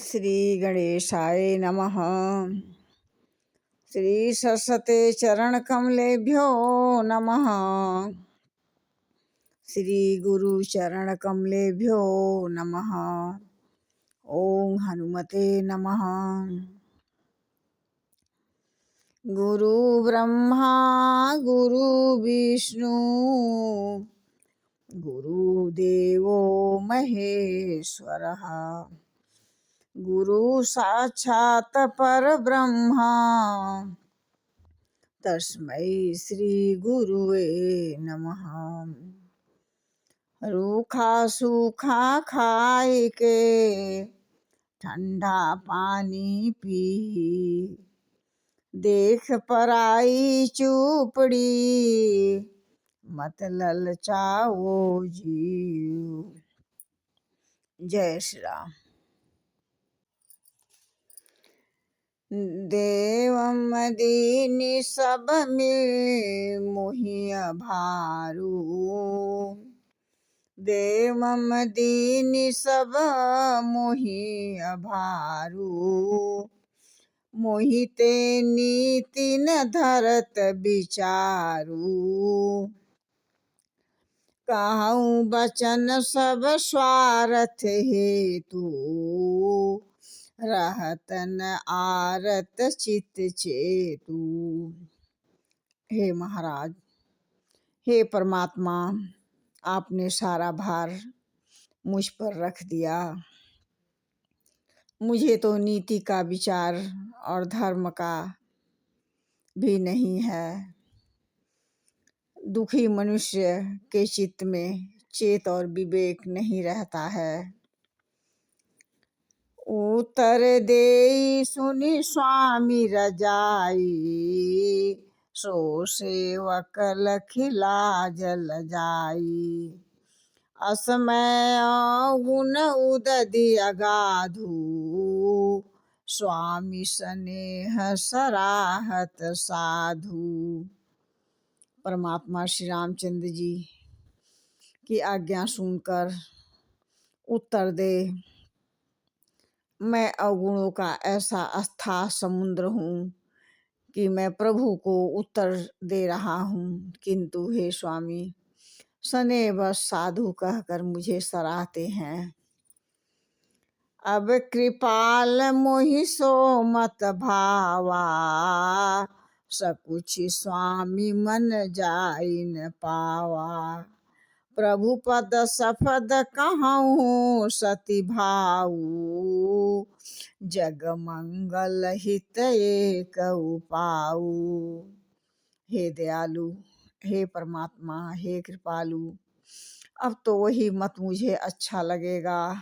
श्री गणेशाय नमः। श्री सरस्वते चरण कमलेभ्यो नमः। श्री गुरु चरण कमलेभ्यो नमः। ओम हनुमते नमः। गुरु ब्रह्मा गुरु विष्णु गुरुदेवो महेश्वरः। गुरु साक्षात् परब्रह्मा तस्मै श्री गुरुवे नमः। रूखा सूखा खाए के ठंडा पानी पी, देख पराई चूपड़ी मत ललचाओ जीव। जय श्री राम। देवम दीनी सब में मोहिया भारू, देवम दीनी सब मोहिया भारू। मोहिते नीति न धरत विचारू, कहूँ बचन सब स्वार्थ हेतु। रहत न आरत चित चेतु। हे महाराज, हे परमात्मा, आपने सारा भार मुझ पर रख दिया। मुझे तो नीति का विचार और धर्म का भी नहीं है। दुखी मनुष्य के चित्त में चेत और विवेक नहीं रहता है। उत्तर दे सुनि स्वामी रजाई, सो सेवक लखिला जल जाई। असमय गुण उदधि अगाधु, स्वामी स्नेह सराहत साधु। परमात्मा श्री रामचंद्र जी की आज्ञा सुनकर उत्तर दे। मैं अवगुणों का ऐसा अथाह समुद्र हूँ कि मैं प्रभु को उत्तर दे रहा हूँ, किंतु हे स्वामी स्नेह बस साधु कहकर मुझे सराहते हैं। अब कृपाल मोहि सो मत भावा, सकुच स्वामी मन जाई न पावा। प्रभु पद सफद कहूँ सति भाऊ, जग मंगल हित एक पाऊ। हे दयालु, हे परमात्मा, हे कृपालु, अब तो वही मत मुझे अच्छा लगेगा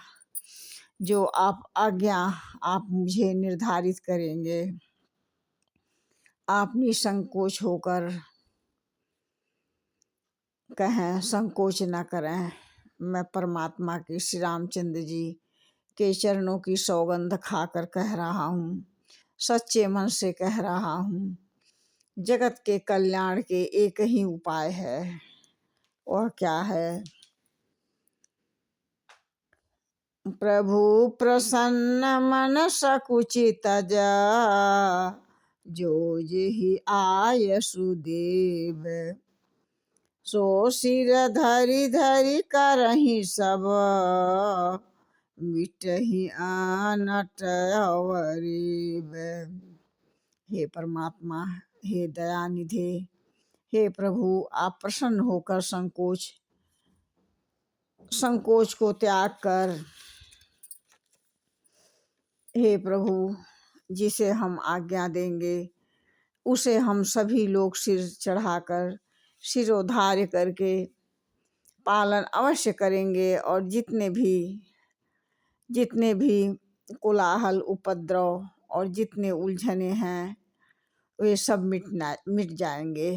जो आप मुझे निर्धारित करेंगे। आप निसंकोच होकर कहें, संकोच न करें। मैं परमात्मा के श्री रामचंद्र जी के चरणों की सौगंध खाकर कह रहा हूँ, सच्चे मन से कह रहा हूँ। जगत के कल्याण के एक ही उपाय है। वह क्या है? प्रभु प्रसन्न मन सकुचित जा, जो जेहि आय सुदेव। सो सिर धरि धरि करहि सब, मिटहि अनट अवरीब। हे परमात्मा, हे दयानिधे, हे प्रभु, आप प्रसन्न होकर संकोच को त्याग कर, हे प्रभु, जिसे हम आज्ञा देंगे उसे हम सभी लोग सिर चढ़ाकर सिरोधार्य करके पालन अवश्य करेंगे। और जितने भी कोलाहल उपद्रव और जितने उलझने हैं वे सब मिट जाएंगे।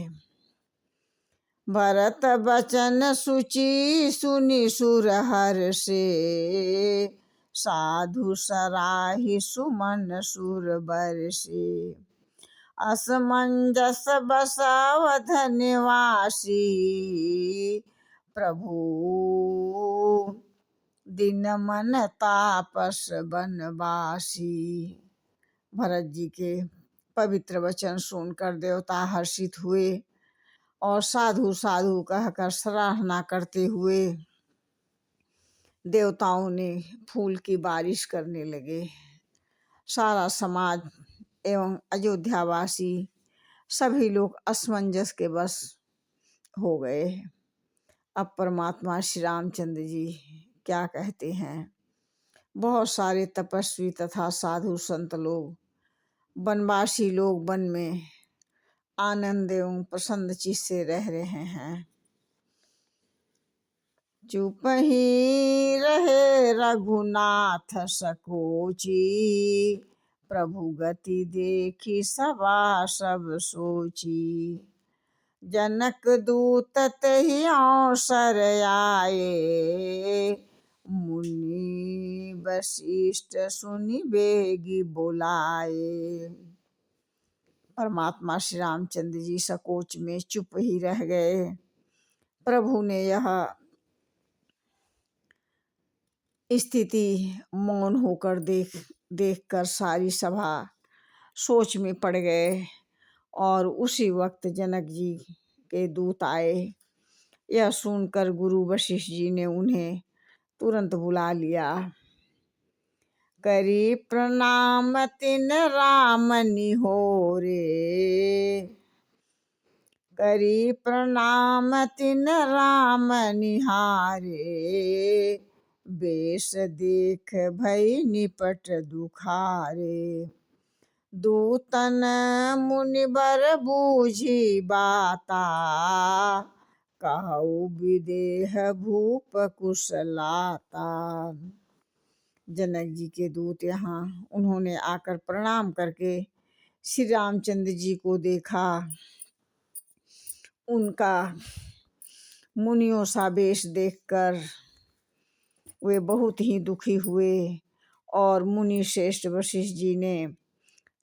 भरत बचन सुचि सुनि सुर हर्षे, साधु सराहि सुमन सुर बरसे। असमंजस बस अवध निवासी, प्रभु दिन मन तापस बनवासी। भरत जी के पवित्र वचन सुनकर देवता हर्षित हुए और साधु साधु कहकर सराहना करते हुए देवताओं ने फूल की बारिश करने लगे। सारा समाज एवं अयोध्यावासी सभी लोग असमंजस के बस हो गए। अब परमात्मा श्री रामचंद्र जी क्या कहते हैं। बहुत सारे तपस्वी तथा साधु संत लोग, वनवासी लोग वन में आनंद एवं प्रसन्न चित्त से रह रहे हैं। चुप ही रहे रघुनाथ सकोची, प्रभु गति देखी सभा सब सोची। जनक दूत तहि अवसर आए, मुनि वशिष्ठ सुनि बेगी बुलाए। परमात्मा श्री रामचंद्र जी सकोच में चुप ही रह गए। प्रभु ने यह स्थिति मौन होकर देखकर सारी सभा सोच में पड़ गए और उसी वक्त जनक जी के दूत आए। यह सुनकर गुरु वशिष्ठ जी ने उन्हें तुरंत बुला लिया। करी प्रणाम तिन राम निहोरे, करी प्रणाम तिन राम निहारे। बेश देख भई निपट दुखारे, दूतन मुनिवर बूझी बाता। कहु विदेह भूप कुशलाता। जनक जी के दूत यहाँ उन्होंने आकर प्रणाम करके श्री रामचंद्र जी को देखा। उनका मुनियों सा वेश देखकर वे बहुत ही दुखी हुए और मुनि श्रेष्ठ वशिष्ठ जी ने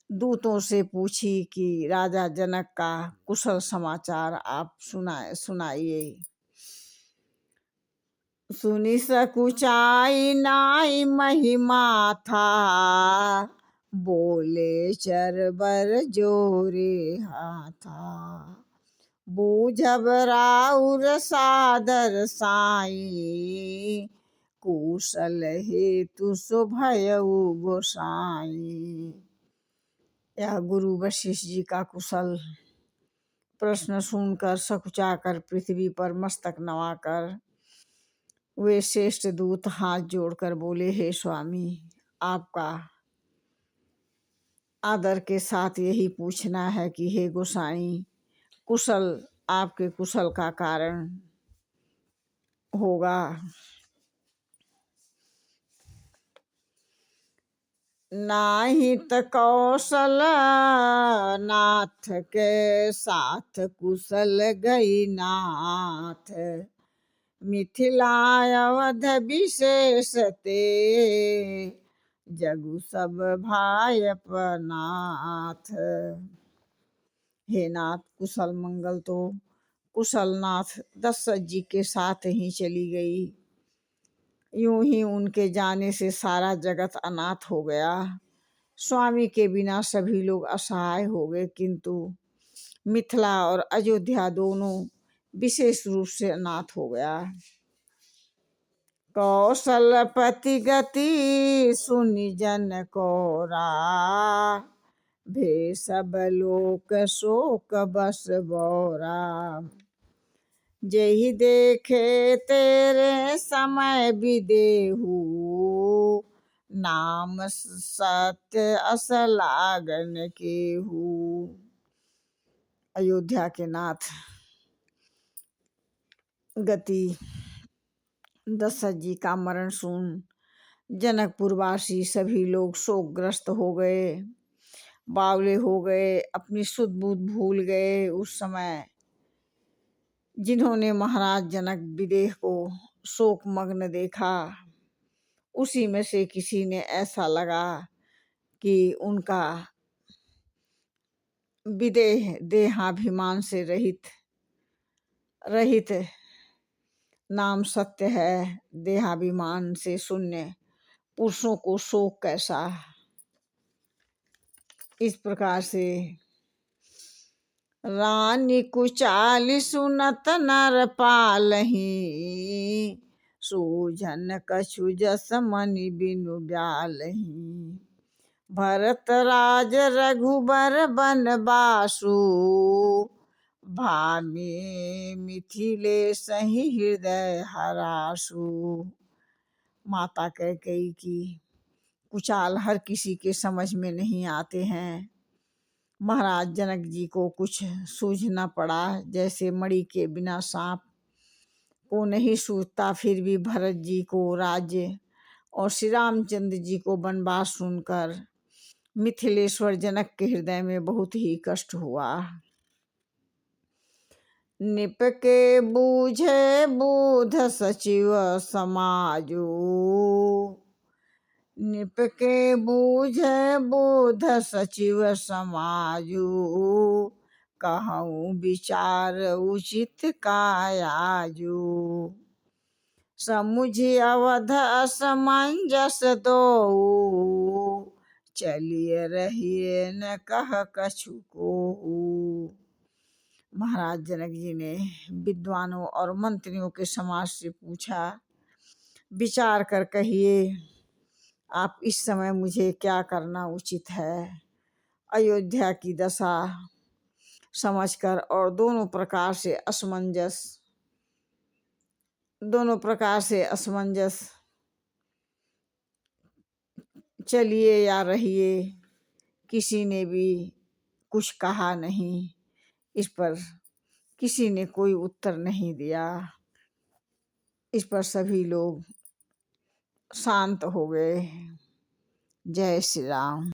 दूतों से पूछी कि राजा जनक का कुशल समाचार आप सुनाइए। सुनि सकुचाई नाई महिमा था, बोले चरबर जोरे हाथा। बूझब राउर सादर साई, कुशल हेतु सो भयउ गोसाई। यह गुरु वशिष्ठ जी का कुशल प्रश्न सुनकर सकुचाकर पृथ्वी पर मस्तक नवाकर वे श्रेष्ठ दूत हाथ जोड़कर बोले, हे स्वामी, आपका आदर के साथ यही पूछना है कि हे गोसाई, कुशल आपके कुशल का कारण होगा। नाहित कौशल नाथ के साथ कुशल गई नाथ। मिथिला अवध विशेष ते, जगु सब भाई अपनाथ। हे नाथ, कुशल मंगल तो कुशल नाथ दशरथ जी के साथ ही चली गई। यूं ही उनके जाने से सारा जगत अनाथ हो गया। स्वामी के बिना सभी लोग असहाय हो गए, किंतु मिथिला और अयोध्या दोनों विशेष रूप से अनाथ हो गया। कौशलपति गति सुनि जन कोरा, भे सब लोक शोक बस बोरा। जेहि देखे तेरे समय विदेहु, नाम सत्य अस लागन केहू। अयोध्या के नाथ गति दशरथ जी का मरण सुन जनकपुरवासी सभी लोग शोकग्रस्त हो गए, बावले हो गए, अपनी सुध बुध भूल गए। उस समय जिन्होंने महाराज जनक विदेह को शोकमग्न देखा, उसी में से किसी ने ऐसा लगा कि उनका विदेह देहाभिमान से रहित नाम सत्य है देहाभिमान से शून्य, पुरुषों को शोक कैसा। इस प्रकार से रानी कुचाली सुनत नर पालही, सूझन कछु जस मनि बिनु ब्यालही। भरत राज रघुबर बनबासु, भामी मिथिलेश ही हृदय हरासु। माता कैकेयी की कुचाल हर किसी के समझ में नहीं आते हैं। महाराज जनक जी को कुछ सूझना पड़ा, जैसे मणि के बिना सांप को नहीं सूझता, फिर भी भरत जी को राज्य और श्री रामचंद्र जी को वनवास सुनकर मिथिलेश्वर जनक के हृदय में बहुत ही कष्ट हुआ। निपके बूझे बुध सचिव समाजू, निपके बूझे बुध सचिव समाजू। कहूँ विचार उचित कायाजू, समुझि अवध असमंजस दोऊ। चलिए रहिए न कह कछु कोऊ। महाराज जनक जी ने विद्वानों और मंत्रियों के समाज से पूछा, विचार कर कहिए आप इस समय मुझे क्या करना उचित है। अयोध्या की दशा समझकर और दोनों प्रकार से असमंजस चलिए या रहिए, किसी ने भी कुछ कहा नहीं। इस पर किसी ने कोई उत्तर नहीं दिया। इस पर सभी लोग शांत हो गए। जय श्री राम।